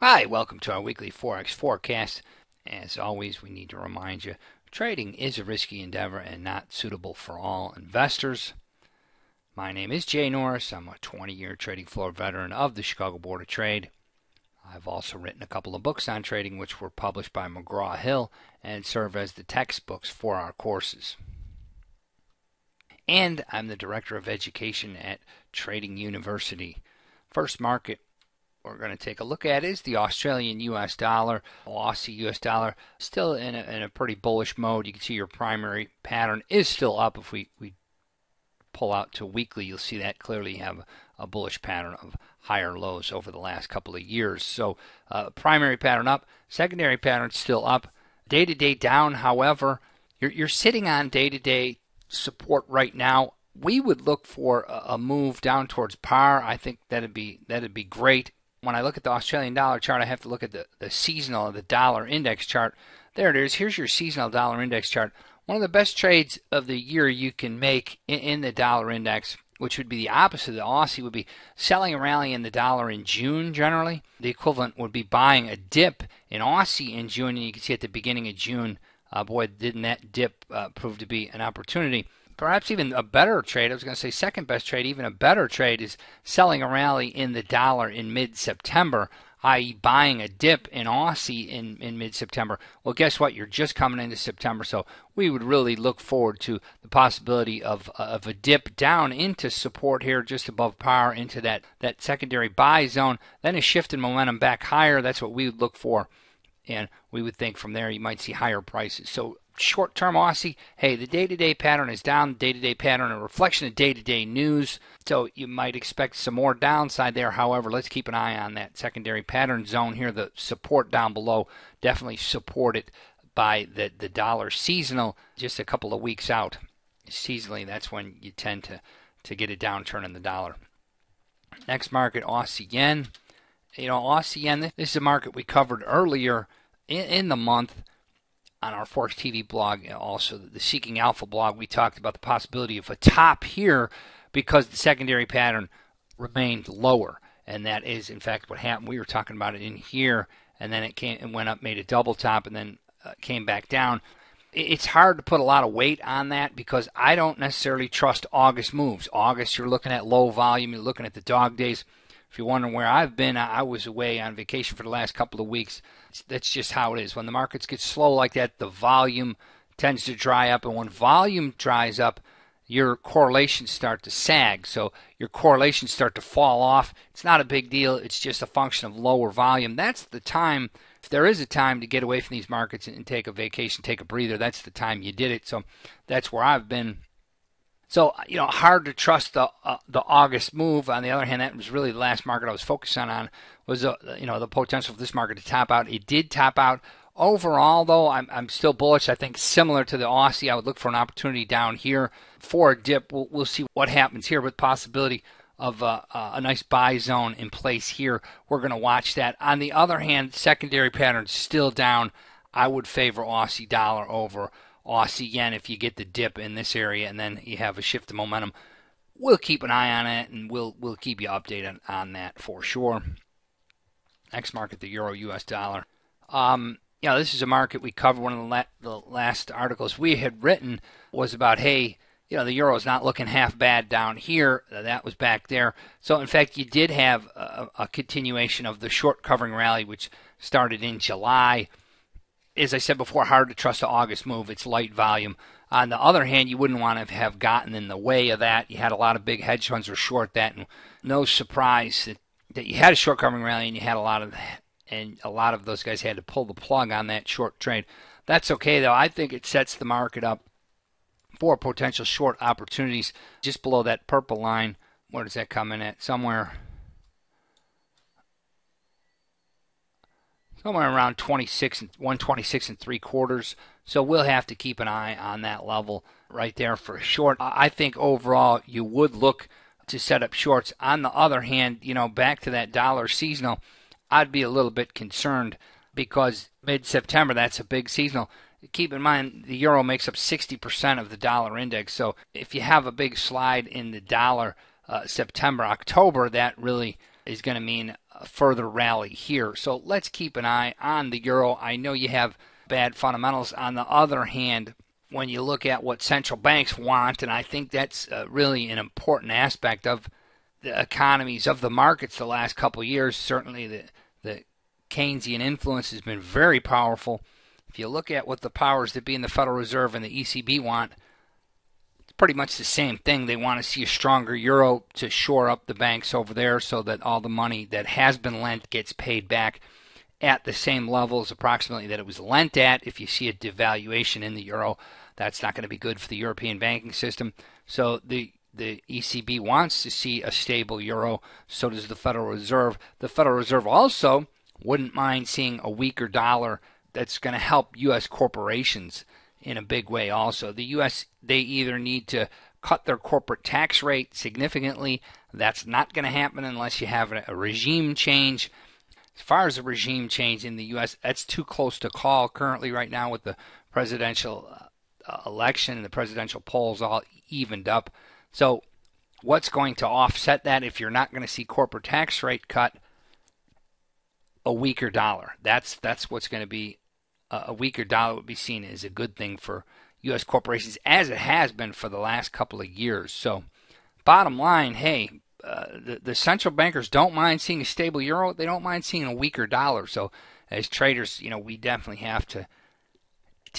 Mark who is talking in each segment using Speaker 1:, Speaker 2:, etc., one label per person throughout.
Speaker 1: Hi, welcome to our weekly Forex forecast. As always, we need to remind you, trading is a risky endeavor and not suitable for all investors. My name is Jay Norris. I'm a 20-year trading floor veteran of the Chicago Board of Trade. I've also written a couple of books on trading which were published by McGraw-Hill and serve as the textbooks for our courses. And I'm the Director of Education at Trading University. First market we're going to take a look at is the Australian US dollar, Aussie US dollar, still in a pretty bullish mode. You can see your primary pattern is still up. If we pull out to weekly, you'll see that clearly have a bullish pattern of higher lows over the last couple of years. So primary pattern up, secondary pattern still up. Day-to-day down, however, you're sitting on day-to-day support right now. We would look for a move down towards par. I think that'd be great. When I look at the Australian dollar chart, I have to look at the seasonal, the dollar index chart. There it is. Here's your seasonal dollar index chart. One of the best trades of the year you can make in the dollar index, which would be the opposite of the Aussie, would be selling a rally in the dollar in June generally. The equivalent would be buying a dip in Aussie in June, and you can see at the beginning of June, boy, didn't that dip prove to be an opportunity. Perhaps even a better trade, I was going to say second best trade, even a better trade is selling a rally in the dollar in mid-September, i.e. buying a dip in Aussie in mid-September. Well, guess what? You're just coming into September, so we would really look forward to the possibility of a dip down into support here just above par into that secondary buy zone, then a shift in momentum back higher. That's what we would look for, and we would think from there you might see higher prices. So short-term Aussie, hey, the day-to-day pattern is down. The day-to-day pattern, a reflection of day-to-day news. So you might expect some more downside there. However, let's keep an eye on that secondary pattern zone here. The support down below, definitely supported by the dollar seasonal just a couple of weeks out. Seasonally, that's when you tend to get a downturn in the dollar. Next market, Aussie yen. You know, Aussie yen, this is a market we covered earlier in the month. On our Forex TV blog, also the Seeking Alpha blog, we talked about the possibility of a top here because the secondary pattern remained lower. And that is, in fact, what happened. We were talking about it in here, and then it came and went up, made a double top, and then came back down. It's hard to put a lot of weight on that because I don't necessarily trust August moves. August, you're looking at low volume. You're looking at the dog days. If you're wondering where I've been, I was away on vacation for the last couple of weeks. That's just how it is. When the markets get slow like that, the volume tends to dry up. And when volume dries up, your correlations start to sag. So your correlations start to fall off. It's not a big deal. It's just a function of lower volume. That's the time, if there is a time to get away from these markets and take a vacation, take a breather, that's the time you did it. So that's where I've been. So, you know, hard to trust the August move. On the other hand, that was really the last market I was focusing on was, the potential for this market to top out. It did top out. Overall, though, I'm still bullish. I think similar to the Aussie, I would look for an opportunity down here for a dip. We'll see what happens here with possibility of a nice buy zone in place here. We're going to watch that. On the other hand, secondary pattern still down. I would favor Aussie dollar over Aussie yen if you get the dip in this area and then you have a shift of momentum. We'll keep an eye on it and we'll keep you updated on that for sure. Next market, the Euro US dollar. This is a market we covered. One of the last articles we had written was about, hey, the euro is not looking half bad down here. That was back there. So, in fact, you did have a continuation of the short covering rally, which started in July. As I said before, hard to trust the August move. It's light volume. On the other hand, you wouldn't want to have gotten in the way of that. You had a lot of big hedge funds were short that, and no surprise that you had a short covering rally and you had a lot of those guys had to pull the plug on that short trade. That's okay, though. I think it sets the market up for potential short opportunities just below that purple line. Where does that come in at? Somewhere around 126 and 3/4. So we'll have to keep an eye on that level right there for a short. I think overall you would look to set up shorts. On the other hand, back to that dollar seasonal, I'd be a little bit concerned because mid-September, that's a big seasonal. Keep in mind the euro makes up 60% of the dollar index. So if you have a big slide in the dollar September, October, that really is going to mean further rally here. So let's keep an eye on the euro. I know you have bad fundamentals. On the other hand, when you look at what central banks want, and I think that's really an important aspect of the economies of the markets the last couple of years, certainly the Keynesian influence has been very powerful. If you look at what the powers that be in the Federal Reserve and the ECB want, it's pretty much the same thing. They want to see a stronger euro to shore up the banks over there so that all the money that has been lent gets paid back at the same levels approximately that it was lent at. If you see a devaluation in the euro, that's not going to be good for the European banking system. So the ECB wants to see a stable euro. So does the Federal Reserve. The Federal Reserve also wouldn't mind seeing a weaker dollar. That's going to help U.S. corporations in a big way also. The U.S., they either need to cut their corporate tax rate significantly. That's not going to happen unless you have a regime change. As far as a regime change in the U.S., that's too close to call currently right now with the presidential election and the presidential polls all evened up. So what's going to offset that if you're not going to see corporate tax rate cut? A weaker dollar. That's what's going to be. A weaker dollar would be seen as a good thing for U.S. corporations, as it has been for the last couple of years. So bottom line, hey, the central bankers don't mind seeing a stable euro. They don't mind seeing a weaker dollar. So as traders, we definitely have to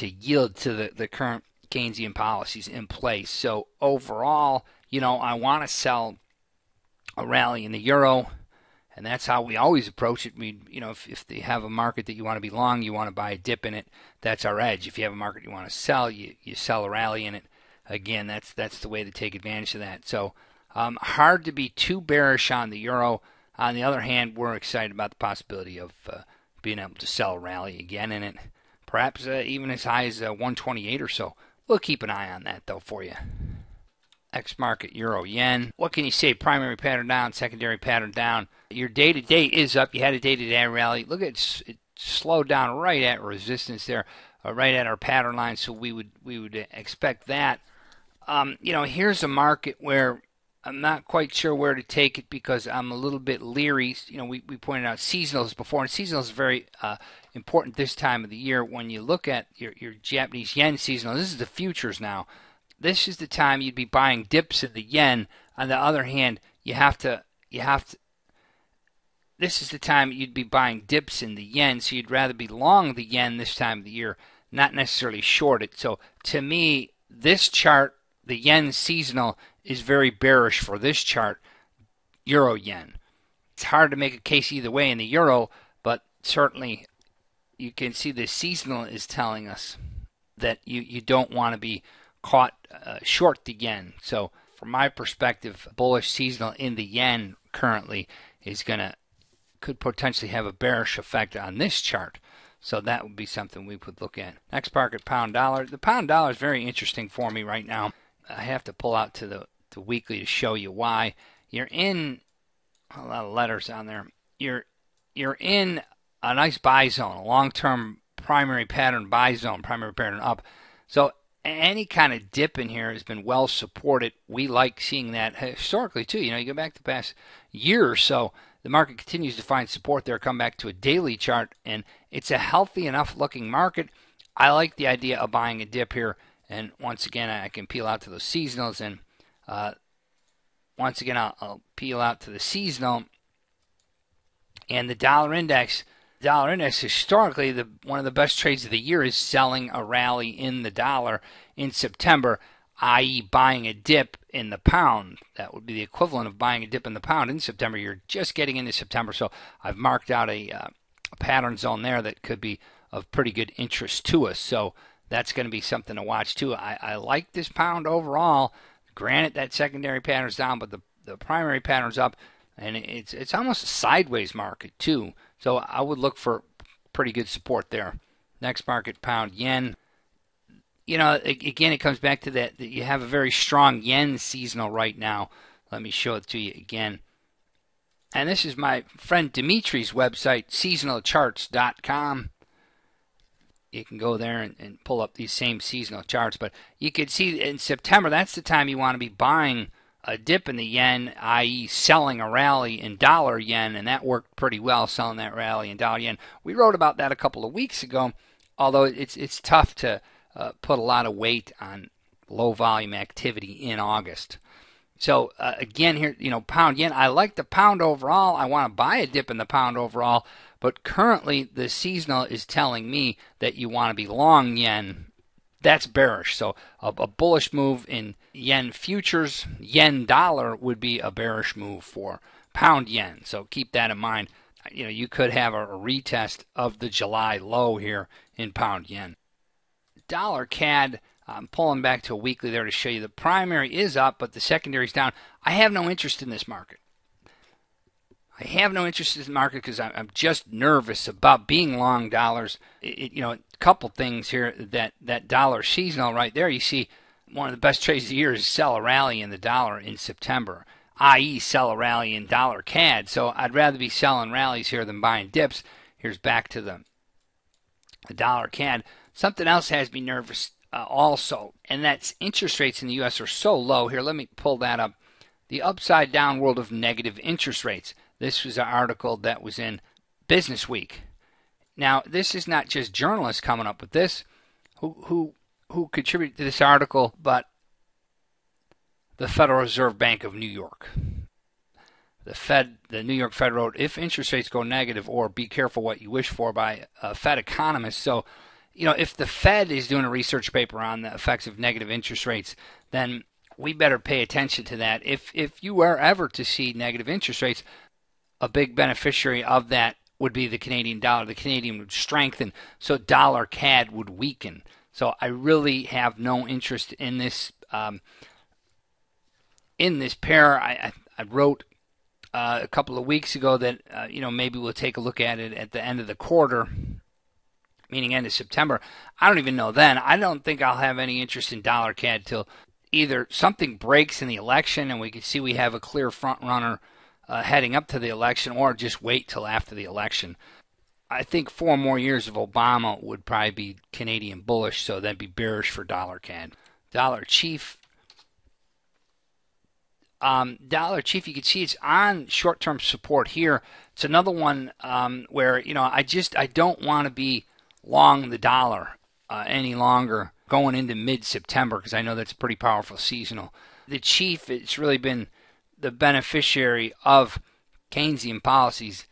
Speaker 1: yield to the current Keynesian policies in place. So overall, I want to sell a rally in the euro. And that's how we always approach it. If they have a market that you want to be long, you want to buy a dip in it. That's our edge. If you have a market you want to sell, you sell a rally in it. Again, that's the way to take advantage of that. So hard to be too bearish on the euro. On the other hand, we're excited about the possibility of being able to sell a rally again in it, perhaps even as high as 128 or so. We'll keep an eye on that though for you. X market, euro, yen. What can you say? Primary pattern down, secondary pattern down. Your day-to-day is up. You had a day-to-day rally. Look at it slowed down right at resistance there, right at our pattern line. So we would expect that. Here's a market where I'm not quite sure where to take it because I'm a little bit leery. We pointed out seasonals before, and seasonals is very important this time of the year. When you look at your Japanese yen seasonal, this is the futures now. This is the time you'd be buying dips in the yen. On the other hand, this is the time you'd be buying dips in the yen, so you'd rather be long the yen this time of the year, not necessarily short it. So to me, this chart, the yen seasonal, is very bearish for this chart, euro yen. It's hard to make a case either way in the euro, but certainly you can see the seasonal is telling us that you don't want to be caught short the yen. So from my perspective, bullish seasonal in the yen currently could potentially have a bearish effect on this chart. So that would be something we would look at. Next market, pound dollar. The pound dollar is very interesting for me right now. I have to pull out to the weekly to show you why. You're in a lot of letters on there. You're in a nice buy zone, a long-term primary pattern buy zone, primary pattern up. So any kind of dip in here has been well supported. We like seeing that historically too. You go back the past year or so, the market continues to find support there. Come back to a daily chart, and it's a healthy enough looking market. I like the idea of buying a dip here. And once again, I can peel out to those seasonals, and once again, I'll peel out to the seasonal and the dollar index. Dollar index, historically, one of the best trades of the year is selling a rally in the dollar in September, i.e. buying a dip in the pound. That would be the equivalent of buying a dip in the pound in September. You're just getting into September, so I've marked out a pattern zone there that could be of pretty good interest to us. So that's going to be something to watch too. I like this pound overall. Granted, that secondary pattern's down, but the primary pattern's up, and it's almost a sideways market too. So I would look for pretty good support there. Next market, pound yen. Again, it comes back to that you have a very strong yen seasonal right now. Let me show it to you again. And this is my friend Dimitri's website, seasonalcharts.com. You can go there and pull up these same seasonal charts. But you can see in September, that's the time you want to be buying a dip in the yen, i.e. selling a rally in dollar yen, and that worked pretty well, selling that rally in dollar yen. We wrote about that a couple of weeks ago, although it's tough to put a lot of weight on low volume activity in August. So again here, pound yen, I like the pound overall. I want to buy a dip in the pound overall, but currently the seasonal is telling me that you want to be long yen. That's bearish. So a bullish move in yen futures, yen dollar would be a bearish move for pound yen. So keep that in mind. You could have a retest of the July low here in pound yen. Dollar CAD, I'm pulling back to a weekly there to show you the primary is up, but the secondary is down. I have no interest in this market. I have no interest in this market because I'm just nervous about being long dollars. A couple things here. That dollar seasonal right there, you see one of the best trades of the year is sell a rally in the dollar in September, i.e. sell a rally in dollar CAD. So I'd rather be selling rallies here than buying dips. Here's back to the dollar CAD. Something else has me nervous also, and that's interest rates in the U.S. are so low. Here, let me pull that up. The upside down world of negative interest rates. This was an article that was in Business Week. Now, this is not just journalists coming up with this who contributed to this article, but the Federal Reserve Bank of New York. The New York Fed wrote, if interest rates go negative, or be careful what you wish for, by Fed economists. So, if the Fed is doing a research paper on the effects of negative interest rates, then we better pay attention to that. If you were ever to see negative interest rates, a big beneficiary of that would be the Canadian dollar. The Canadian would strengthen, so dollar CAD would weaken. So I really have no interest in this pair. I wrote a couple of weeks ago that maybe we'll take a look at it at the end of the quarter, meaning end of September. I don't even know then. I don't think I'll have any interest in dollar CAD till either something breaks in the election and we can see we have a clear front runner heading up to the election, or just wait till after the election. I think 4 more years of Obama would probably be Canadian bullish, so that'd be bearish for dollar CAD. Dollar Chief, you can see it's on short-term support here. It's another one where I don't want to be long the dollar any longer going into mid-September, because I know that's a pretty powerful seasonal. The Chief, it's really been the beneficiary of Keynesian policies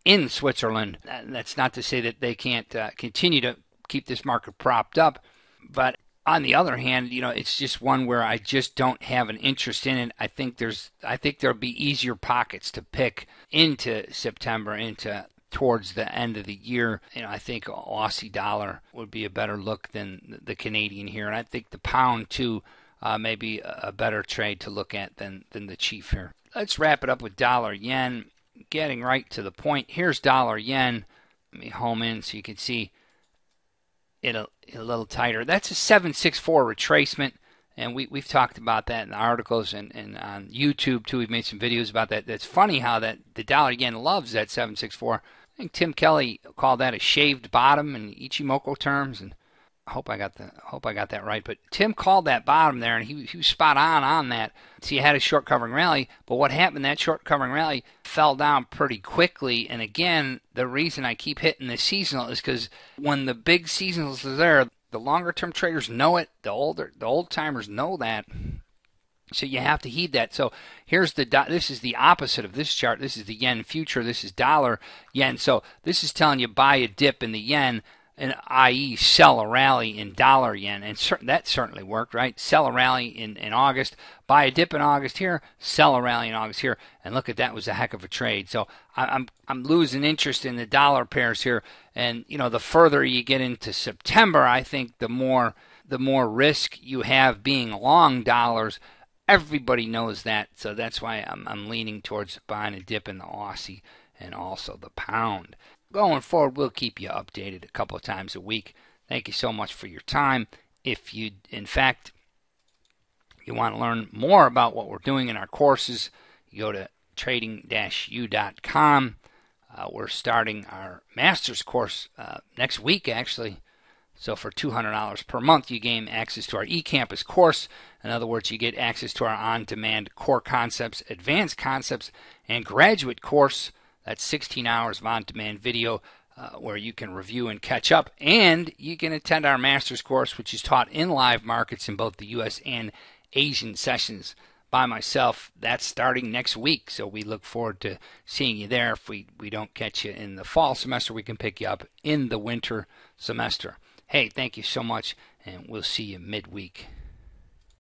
Speaker 1: in Switzerland. That's not to say that they can't continue to keep this market propped up, but on the other hand, it's just one where I just don't have an interest in it. I think there'll be easier pockets to pick into September, into towards the end of the year. I think Aussie dollar would be a better look than the Canadian here, and I think the pound too may be a better trade to look at than the Chief here. Let's wrap it up with dollar yen. Getting right to the point. Here's dollar yen. Let me home in so you can see it a little tighter. That's a 764 retracement, and we've talked about that in the articles and on YouTube too. We've made some videos about that. That's funny how that the dollar yen loves that 764. I think Tim Kelly called that a shaved bottom in Ichimoku terms, and I hope I got that right. But Tim called that bottom there, and he was spot on that. So you had a short covering rally, but what happened? That short covering rally fell down pretty quickly. And again, the reason I keep hitting the seasonal is because when the big seasonals are there, the longer term traders know it. The old timers know that. So you have to heed that. So here's this is the opposite of this chart. This is the yen future. This is dollar yen. So this is telling you buy a dip in the yen, and i.e. sell a rally in dollar yen, and that certainly worked, right? Sell a rally in August, buy a dip in August here, sell a rally in August here, and look at that, was a heck of a trade. So I'm losing interest in the dollar pairs here, and the further you get into September, I think the more risk you have being long dollars. Everybody knows that, so that's why I'm leaning towards buying a dip in the Aussie and also the pound. Going forward, we'll keep you updated a couple of times a week. Thank you so much for your time. If you want to learn more about what we're doing in our courses, you go to trading-u.com. We're starting our master's course next week, actually. So for $200 per month, you gain access to our eCampus course. In other words, you get access to our on-demand core concepts, advanced concepts, and graduate course. That's 16 hours of on-demand video where you can review and catch up. And you can attend our master's course, which is taught in live markets in both the U.S. and Asian sessions by myself. That's starting next week. So we look forward to seeing you there. If we don't catch you in the fall semester, we can pick you up in the winter semester. Hey, thank you so much, and we'll see you midweek.